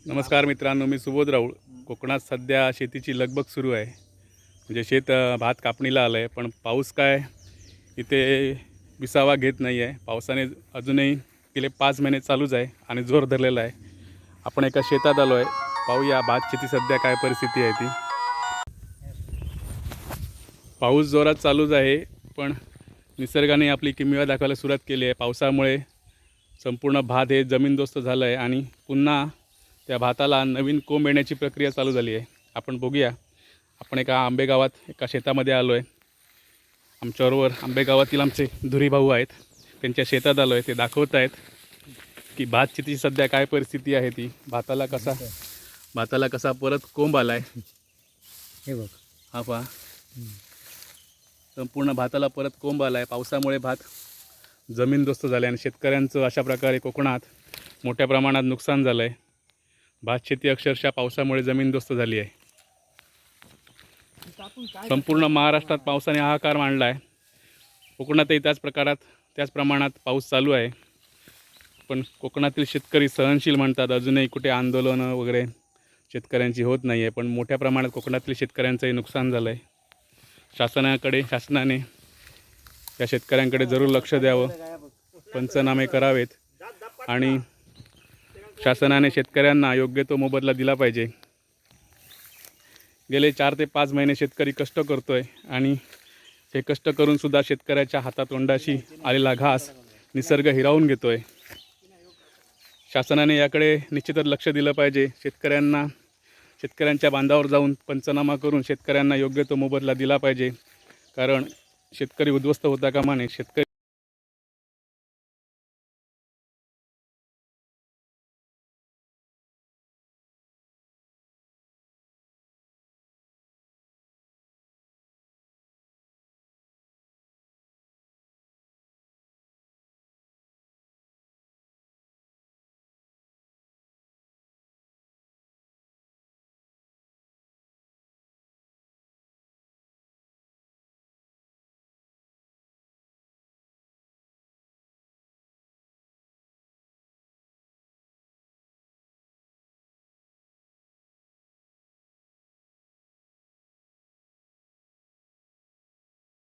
नमस्कार मित्रांनो, मी सुबोध राऊळ. कोकणात सध्या शेतीची लगबग सुरू आहे. म्हणजे शेत भात कापणीला आलं आहे, पण पाऊस काय इथे विसावा घेत नाही आहे. पावसाने अजूनही गेले 5 महिने चालूच आहे आणि जोर धरलेला आहे. आपण एका शेतात आलो आहे. पाहूया भात शेती सध्या काय परिस्थिती आहे ती. पाऊस जोरात चालूच आहे, पण निसर्गाने आपली किमया दाखवायला सुरुवात केली आहे. पावसामुळे संपूर्ण भात हे जमीनदोस्त झालं आहे आणि पुन्हा त्या भाताला नवीन कोंब येण्याची प्रक्रिया चालू झाली आहे. आपण बघूया. आपण एका आंबेगावात एका शेतामध्ये आलो आहे. आमच्याबरोबर आंबेगावातील आमचे धुरी भाऊ आहेत. त्यांच्या शेतात आलो आहे. ते दाखवत आहेत की भात शेतीची सध्या काय परिस्थिती आहे ती. भाताला कसा परत कोंब आला आहे. हे बघ, हा पहा, संपूर्ण भाताला परत कोंब आला आहे. पावसामुळे भात जमीनदोस्त झालं आहे आणि शेतकऱ्यांचं अशा प्रकारे कोकणात मोठ्या प्रमाणात नुकसान झालं आहे. भात शेती अक्षरशः पावसामुळे जमीनदोस्त झाली आहे. संपूर्ण महाराष्ट्रात पावसाने हाहाकार मांडला आहे. कोकणातही त्याच प्रमाणात पाऊस चालू आहे. पण कोकणातील शेतकरी सहनशील म्हणतात. अजूनही कुठे आंदोलनं वगैरे शेतकऱ्यांची होत नाही आहे, पण मोठ्या प्रमाणात कोकणातील शेतकऱ्यांचंही नुकसान झालं आहे. शासनाने या शेतकऱ्यांकडे जरूर लक्ष द्यावं, पंचनामे करावेत आणि शासनाने शेतकऱ्यांना योग्य तो मोबदला दिला पाहिजे. गेले 4 ते 5 महिने शेतकरी कष्ट करतो आहे आणि हे कष्ट करूनसुद्धा शेतकऱ्याच्या हातातोंडाशी आलेला घास निसर्ग हिरावून घेतो आहे. शासनाने याकडे निश्चितच लक्ष दिलं पाहिजे. शेतकऱ्यांच्या बांधावर जाऊन पंचनामा करून शेतकऱ्यांना योग्य तो मोबदला दिला पाहिजे. कारण शेतकरी उद्ध्वस्त होता कामा नये.